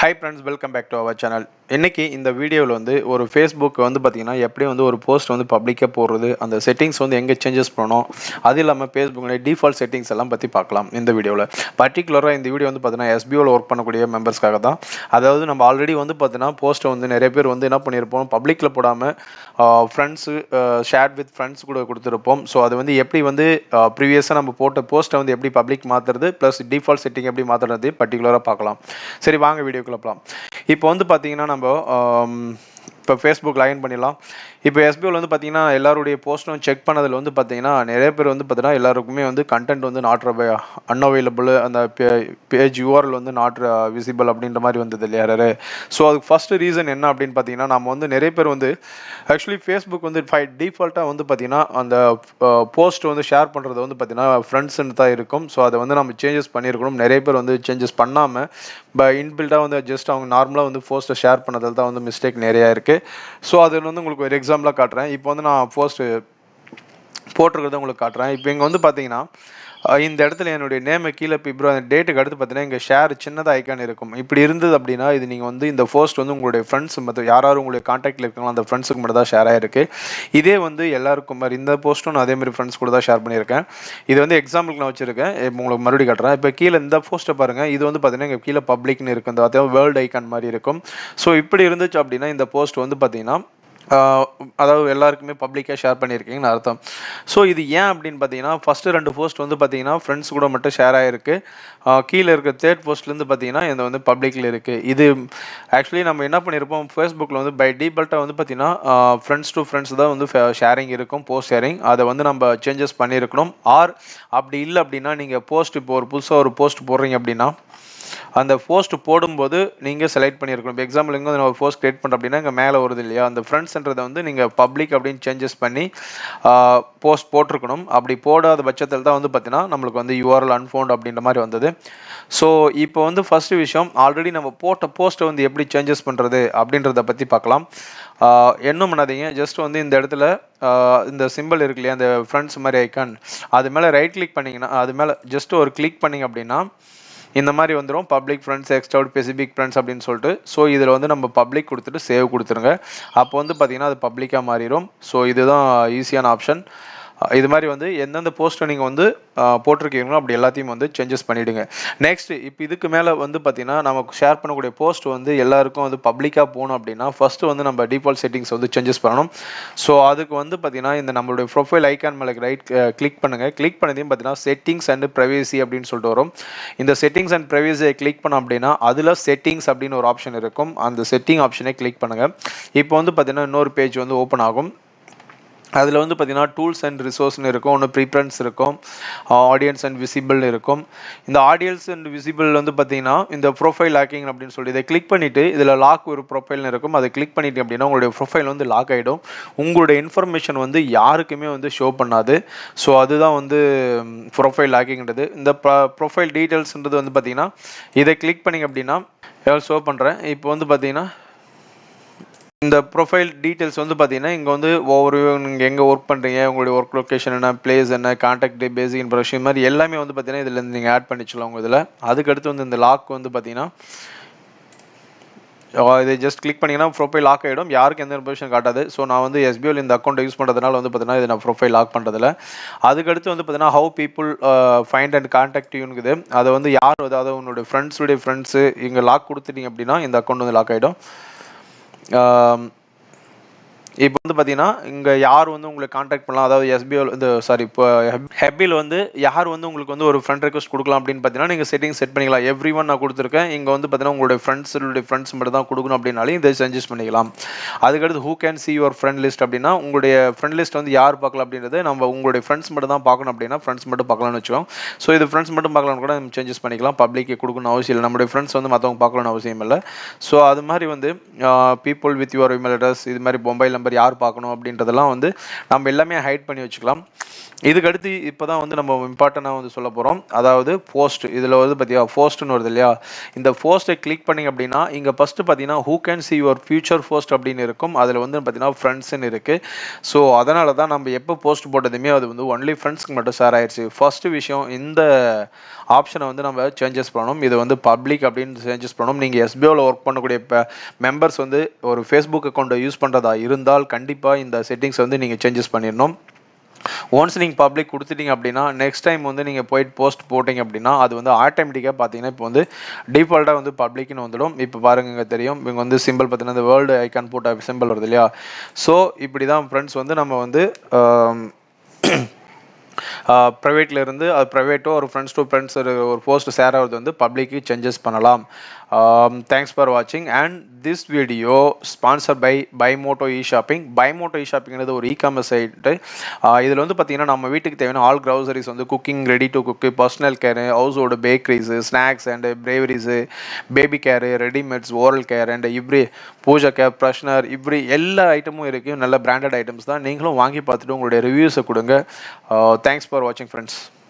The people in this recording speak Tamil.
Hi friends, welcome back to our channel. இன்னைக்கு இந்த வீடியோவில் வந்து ஒரு ஃபேஸ்புக் வந்து பார்த்தீங்கன்னா எப்படி வந்து ஒரு போஸ்ட் வந்து பப்ளிக்காக போடுறது, அந்த செட்டிங்ஸ் வந்து எங்கே சேஞ்சஸ் பண்ணணும், அது இல்லாமல் ஃபேஸ்புக்கில் டிஃபால்ட் செட்டிங்ஸ் எல்லாம் பற்றி பார்க்கலாம் இந்த வீடியோவில். பர்டிகுலராக இந்த வீடியோ வந்து பார்த்தீங்கன்னா எஸ்பிஓவில் ஒர்க் பண்ணக்கூடிய மெம்பர்ஸ்க்காக தான். அதாவது நம்ம ஆல்ரெடி வந்து பார்த்தீங்கன்னா போஸ்ட்டை வந்து நிறைய பேர் வந்து என்ன பண்ணியிருப்போம், பப்ளிக்கில் போடாமல் ஃப்ரெண்ட்ஸு ஷேர் வித் ஃப்ரெண்ட்ஸ் கூட கொடுத்துருப்போம். ஸோ அது வந்து எப்படி வந்து ப்ரீவியஸாக நம்ம போட்ட போஸ்ட்டை வந்து எப்படி பப்ளிக் மாற்றுறது ப்ளஸ் டிஃபால்ட் செட்டிங் எப்படி மாற்றுறது பர்டிகுலராக பார்க்கலாம். சரி, வாங்க வீடியோக்குள்ள போகலாம். இப்போ வந்து பார்த்தீங்கன்னா நம்ம இப்போ ஃபேஸ்புக் லாகின் பண்ணிடலாம். இப்போ எஸ்பிஓவில் வந்து பார்த்தீங்கன்னா எல்லாருடைய போஸ்ட்டும் செக் பண்ணதில் வந்து பார்த்தீங்கன்னா நிறைய பேர் வந்து பார்த்தீங்கன்னா எல்லாருக்குமே வந்து கண்டென்ட் வந்து நாட் அன்அவைலபிள், அந்த பேஜ் யூஆர்எல் வந்து நாட் விசிபிள் அப்படின்ற மாதிரி வந்தது இல்லையா. ஸோ அதுக்கு ஃபர்ஸ்ட் ரீசன் என்ன அப்படின்னு பார்த்தீங்கன்னா, நம்ம வந்து நிறைய பேர் வந்து ஆக்சுவலி ஃபேஸ்புக் வந்து டிஃபால்ட்டாக வந்து பார்த்தீங்கன்னா அந்த போஸ்ட் வந்து ஷேர் பண்ணுறது வந்து பார்த்தீங்கன்னா ஃப்ரெண்ட்ஸ்ன்னு தான் இருக்கும். ஸோ அதை வந்து நம்ம சேஞ்சஸ் பண்ணியிருக்கணும். நிறைய பேர் வந்து சேஞ்சஸ் பண்ணாமல் இன்பில்டாக வந்து ஜஸ்ட் அவங்க நார்மலாக வந்து போஸ்ட்டை ஷேர் பண்ணதில் தான் வந்து மிஸ்டேக் நிறையா இருக்குது. ஸோ அதில் வந்து உங்களுக்கு ஒரு எக்ஸாம்பிளாக காட்டுறேன். இப்போ வந்து நான் போஸ்ட்டு போட்டிருக்கிறத உங்களுக்கு காட்டுறேன். இப்போ இங்கே வந்து பார்த்தீங்கன்னா இந்த இடத்துல என்னுடைய நேமை கீழே இப்போ அந்த டேட்டுக்கு அடுத்து பார்த்தீங்கன்னா இங்கே ஷேர் சின்னதாக ஐக்கான் இருக்கும். இப்படி இருந்தது அப்படின்னா இது நீங்கள் வந்து இந்த போஸ்ட் வந்து உங்களுடைய ஃப்ரெண்ட்ஸ் மற்ற யாராவது உங்களுடைய கான்டாக்டில் இருக்காங்களோ அந்த ஃப்ரெண்ட்ஸுக்கு மட்டும் தான் ஷேர் ஆகிருக்கு. இதே வந்து எல்லாருக்கும் மாதிரி இந்த போஸ்ட்டும் நான் அதேமாதிரி ஃப்ரெண்ட்ஸ் கூட தான் ஷேர் பண்ணியிருக்கேன். இது வந்து எக்ஸாம்பிளுக்கு நான் வச்சிருக்கேன். உங்களுக்கு மறுபடியும் காட்டுறேன். இப்போ கீழே இந்த போஸ்ட்டை பாருங்கள். இது வந்து பார்த்தீங்கன்னா இங்கே கீழே பப்ளிக்னு இருக்கும். இந்த அதாவது வேர்ல்டு ஐக்கான் மாதிரி இருக்கும். ஸோ இப்படி இருந்துச்சு அப்படின்னா இந்த போஸ்ட் வந்து பார்த்தீங்கன்னா அதாவது எல்லாருக்குமே பப்ளிக்காக ஷேர் பண்ணியிருக்கீங்கன்னு அர்த்தம். ஸோ இது ஏன் அப்படின்னு பார்த்தீங்கன்னா ஃபஸ்ட்டு 2 போஸ்ட் வந்து பார்த்தீங்கன்னா ஃப்ரெண்ட்ஸ் கூட மட்டும் ஷேர் ஆகிருக்கு. கீழே இருக்க தேர்ட் போஸ்ட்லேருந்து பார்த்தீங்கன்னா இது வந்து பப்ளிக்கில் இருக்குது. இது ஆக்சுவலி நம்ம என்ன பண்ணியிருப்போம், ஃபேஸ்புக்கில் வந்து பை டிஃபால்ட்டாக வந்து பார்த்தீங்கன்னா ஃப்ரெண்ட்ஸ் டு ஃப்ரெண்ட்ஸ் தான் வந்து ஷேரிங் இருக்கும், போஸ்ட் ஷேரிங். அதை வந்து நம்ம சேஞ்சஸ் பண்ணியிருக்கணும். ஆர் அப்படி இல்லை அப்படின்னா நீங்கள் போஸ்ட் இப்போ ஒரு புதுசாக ஒரு போஸ்ட் போடுறீங்க அப்படின்னா அந்த போஸ்ட் போடும்போது நீங்கள் செலக்ட் பண்ணியிருக்கணும். இப்போ எக்ஸாம்பிள் இங்கே நான் ஒரு போஸ்ட் கிரியேட் பண்ணுறேன் அப்படின்னா இங்கே மேலே வருது இல்லையா, அந்த ஃப்ரெண்ட்ஸ்ன்றதை வந்து நீங்கள் பப்ளிக் அப்படின்னு சேஞ்சஸ் பண்ணி போஸ்ட் போட்டிருக்கணும். அப்படி போடாத பட்சத்தில் தான் வந்து பார்த்தீங்கன்னா நம்மளுக்கு வந்து யூஆர்எல் அன்ஃபவுண்ட் அப்படின்ற மாதிரி வந்தது. ஸோ இப்போ வந்து ஃபர்ஸ்ட் விஷயம், ஆல்ரெடி நம்ம போட்ட போஸ்ட்டை வந்து எப்படி சேஞ்சஸ் பண்ணுறது அப்படின்றத பற்றி பார்க்கலாம். என்ன பண்ணாதீங்க, ஜஸ்ட் வந்து இந்த இடத்துல இந்த சிம்பிள் இருக்கு இல்லையா, அந்த ஃப்ரெண்ட்ஸ் மாதிரி ஐக்கான், அது மேலே ரைட் கிளிக் பண்ணிங்கன்னா அது மேலே ஜஸ்ட் ஒரு கிளிக் பண்ணிங்க அப்படின்னா இந்த மாதிரி வந்துடும் public friends extra specific friends அப்படின்னு சொல்லிட்டு. ஸோ இதில் வந்து நம்ம பப்ளிக் கொடுத்துட்டு சேவ் கொடுத்துருங்க. அப்போ வந்து பார்த்தீங்கன்னா அது பப்ளிக்காக மாறிடும். ஸோ இதுதான் ஈஸியான ஆப்ஷன். இது மாதிரி வந்து எந்தெந்த போஸ்ட்டை நீங்கள் வந்து போட்டிருக்கீங்களோ அப்படி எல்லாத்தையும் வந்து சேஞ்சஸ் பண்ணிவிடுங்க. நெக்ஸ்ட் இப்போ இதுக்கு மேலே வந்து பார்த்தீங்கன்னா நமக்கு ஷேர் பண்ணக்கூடிய போஸ்ட் வந்து எல்லாருக்கும் வந்து பப்ளிக்காக போகணும் அப்படின்னா ஃபஸ்ட்டு வந்து நம்ம டிஃபால்ட் செட்டிங்ஸ் வந்து சேஞ்சஸ் பண்ணணும். ஸோ அதுக்கு வந்து பார்த்தீங்கன்னா இந்த நம்மளுடைய ப்ரொஃபைல் ஐக்கான் மேலே ரைட் கிளிக் பண்ணுங்கள். கிளிக் பண்ணதையும் பார்த்தீங்கன்னா செட்டிங்ஸ் அண்ட் ப்ரைவசி அப்படின்னு சொல்லிட்டு வரும். இந்த செட்டிங்ஸ் அண்ட் ப்ரைவசியை கிளிக் பண்ணோம் அப்படின்னா அதில் செட்டிங்ஸ் அப்படின்னு ஒரு ஆப்ஷன் இருக்கும். அந்த செட்டிங் ஆப்ஷனை கிளிக் பண்ணுங்கள். இப்போ வந்து பார்த்தீங்கன்னா இன்னொரு பேஜ் வந்து ஓப்பன் ஆகும். அதில் வந்து பார்த்தீங்கன்னா டூல்ஸ் அண்ட் ரிசோர்ஸ்னு இருக்கும், ஒன்று ப்ரீஃபரன்ஸ் இருக்கும், ஆடியன்ஸ் அண்ட் விசிபிள்னு இருக்கும். இந்த ஆடியன்ஸ் அண்ட் விசிபிள் வந்து பார்த்தீங்கன்னா இந்த ப்ரொஃபைல் லாக்கிங் அப்படின்னு சொல்லி இதை கிளிக் பண்ணிவிட்டு இதில் லாக் ஒரு ப்ரொஃபைல்னு இருக்கும். அதை கிளிக் பண்ணிட்டு அப்படின்னா உங்களுடைய ப்ரொஃபைல் வந்து லாக் ஆகிடும். உங்களுடைய இன்ஃபர்மேஷன் வந்து யாருக்குமே வந்து ஷோ பண்ணாது. ஸோ அதுதான் வந்து ப்ரொஃபைல் லாக்கிங்கிறது. இந்த ப்ரொஃபைல் டீட்டெயில்ஸ்ன்றது வந்து பார்த்தீங்கன்னா இதை கிளிக் பண்ணிங்க அப்படின்னா ஷோ பண்ணுறேன். இப்போ வந்து பார்த்தீங்கன்னா இந்த ப்ரொஃபைல் டீட்டெயில்ஸ் வந்து பார்த்தீங்கன்னா இங்கே வந்து ஒவ்வொரு நீங்கள் எங்கே ஒர்க் பண்ணுறீங்க, உங்களுடைய ஒர்க் லொக்கேஷன் என்ன, பிளேஸ் என்ன, கான்டாக்ட், பேசிக் இன்ஃபர்மேஷன் மாதிரி எல்லாமே வந்து பார்த்தீங்கன்னா இதில் நீங்கள் ஆட் பண்ணிக்கலாம் உங்கள் இதில். அதுக்கடுத்து வந்து இந்த லாக் வந்து பார்த்தீங்கன்னா இதை ஜஸ்ட் கிளிக் பண்ணிங்கன்னா ப்ரொஃபைல் லாக் ஆகிடும், யாருக்கு எந்த இன்ஃபர்மேஷன் காட்டாது. ஸோ நான் வந்து எஸ்பிஓவில் இந்த அக்கௌண்ட்டை யூஸ் பண்ணுறதுனால வந்து பார்த்தீங்கன்னா இதை நான் ப்ரொஃபைல் லாக் பண்ணுறதில்ல. அதுக்கடுத்து வந்து பார்த்தீங்கன்னா how people find and contact யூனுக்குது. அதை வந்து யார் அதாவது உங்களுடைய ஃப்ரெண்ட்ஸு இங்கே லாக் கொடுத்துட்டீங்க அப்படின்னா இந்த அக்கௌண்ட் வந்து லாக் ஆகிடும். இப்போ வந்து பார்த்தீங்கன்னா இங்கே யார் வந்து உங்களை கான்டாக்ட் பண்ணலாம், அதாவது எஸ்பிஓ இந்த இப்போ ஹெப்பில் வந்து யார் வந்து உங்களுக்கு வந்து ஒரு ஃப்ரெண்ட் ரெக்வஸ்ட் கொடுக்கலாம் அப்படின்னு பார்த்தீங்கன்னா நீங்கள் செட்டிங் செட் பண்ணிக்கலாம். எவ்ரி ஒன் நான் கொடுத்துருக்கேன். இங்கே வந்து பார்த்தீங்கன்னா உங்களுடைய ஃப்ரெண்ட்ஸ் மட்டும் தான் கொடுக்கணும் அப்படின்னாலும் இதை சேஞ்சஸ் பண்ணிக்கலாம். அதுக்கடுத்து who can see your friend list அப்படின்னா உங்களுடைய ஃப்ரெண்ட் லிஸ்ட் வந்து யார் பார்க்கலாம் அப்படின்றது நம்ம உங்களுடைய ஃப்ரெண்ட்ஸ் மட்டும் தான் பார்க்கணும் அப்படின்னா ஃப்ரெண்ட்ஸ் மட்டும் பார்க்கலாம்னு வச்சுக்கோங்க. ஸோ இது ஃப்ரெண்ட்ஸ் மட்டும் பார்க்கலாம்னு கூட நம்ம சேஞ்சஸ் பண்ணிக்கலாம். பப்ளிக்கு கொடுக்கணும் அவசியம் இல்லை, நம்மளுடைய ஃப்ரெண்ட்ஸ் வந்து மற்றவங்க பார்க்கணும்னு அவசியம் இல்லை. ஸோ அது மாதிரி வந்து people with your email address, இது மாதிரி மொபைல் மெம்பர் யார் பார்க்கணும் அப்படின்றதெல்லாம் வந்து நம்ம எல்லாமே ஹைட் பண்ணி வச்சுக்கலாம். இதுக்கடுத்து இப்போதான் வந்து நம்ம இம்பார்ட்டண்டாக வந்து சொல்ல போகிறோம். அதாவது போஸ்ட். இதில் வந்து பார்த்தீங்கன்னா போஸ்ட்னு வருது இல்லையா, இந்த போஸ்ட்டை கிளிக் பண்ணிங்க அப்படின்னா இங்கே ஃபஸ்ட்டு பார்த்தீங்கன்னா who can see your future post அப்படின்னு இருக்கும். அதில் வந்து பார்த்தீங்கன்னா ஃப்ரெண்ட்ஸ்ன்னு இருக்குது. ஸோ அதனால தான் நம்ம எப்போ போஸ்ட் போட்டதுமே அது வந்து ஒன்லி ஃப்ரெண்ட்ஸ்க்கு மட்டும் ஷேர் ஆயிடுச்சு. ஃபஸ்ட்டு விஷயம் இந்த ஆப்ஷனை வந்து நம்ம சேஞ்சஸ் பண்ணணும். இது வந்து பப்ளிக் அப்படின்னு சேஞ்சஸ் பண்ணணும். நீங்கள் எஸ்பிஓவில் ஒர்க் பண்ணக்கூடிய மெம்பர்ஸ் வந்து ஒரு ஃபேஸ்புக் அக்கௌண்ட்டை யூஸ் பண்ணுறதா இருந்தால் கண்டிப்பாக இந்த செட்டிங்ஸ் வந்து நீங்கள் சேஞ்சஸ் பண்ணிடணும். ஒன்ஸ் நீங்கள் பப்ளிக் கொடுத்துட்டீங்க அப்படின்னா நெக்ஸ்ட் டைம் வந்து நீங்கள் போயிட்டு போஸ்ட் போட்டிங்க அப்படின்னா அது வந்து ஆட்டோமேட்டிக்காக பார்த்தீங்கன்னா இப்போ வந்து டிஃபால்ட்டாக வந்து பப்ளிக்னு வந்துடும். இப்போ பாருங்க இங்கே தெரியும், இவங்க வந்து சிம்பிள் பார்த்தீங்கன்னா இந்த வேர்ல்டு ஐக்கான் போட்ட சிம்பிள் வருது இல்லையா. ஸோ இப்படி தான் ஃப்ரெண்ட்ஸ் வந்து நம்ம வந்து ப்ரைவேட்ல இருந்து அது ப்ரைவேட்டோ ஒரு ஃப்ரெண்ட்ஸ் டு ஃப்ரெண்ட்ஸ் ஒரு போஸ்ட் ஷேர் ஆகிறது வந்து பப்ளிக்கு சேஞ்சஸ் பண்ணலாம். தேங்க்ஸ் ஃபார் வாட்சிங் and this video sponsor by பைமோட்டோ இ ஷாப்பிங். பைமோட்டோ இ ஷாப்பிங்கிறது ஒரு இ-காமர்ஸ் சைட்டு. இதில் வந்து பார்த்தீங்கன்னா நம்ம வீட்டுக்கு தேவையான ஆல் க்ரௌசரிஸ் வந்து cooking, ready to cook, personal care, household, bakeries, snacks and beverages, baby care, readymades, oral care and every puja care, freshener, இப்படி எல்லா ஐட்டமும் இருக்குது. நல்ல பிராண்டட் ஐட்டம்ஸ் தான். நீங்களும் வாங்கி பார்த்துட்டு உங்களுடைய ரிவ்யூஸை கொடுங்க. தேங்க்ஸ் ஃபார் வாட்சிங் ஃப்ரெண்ட்ஸ்.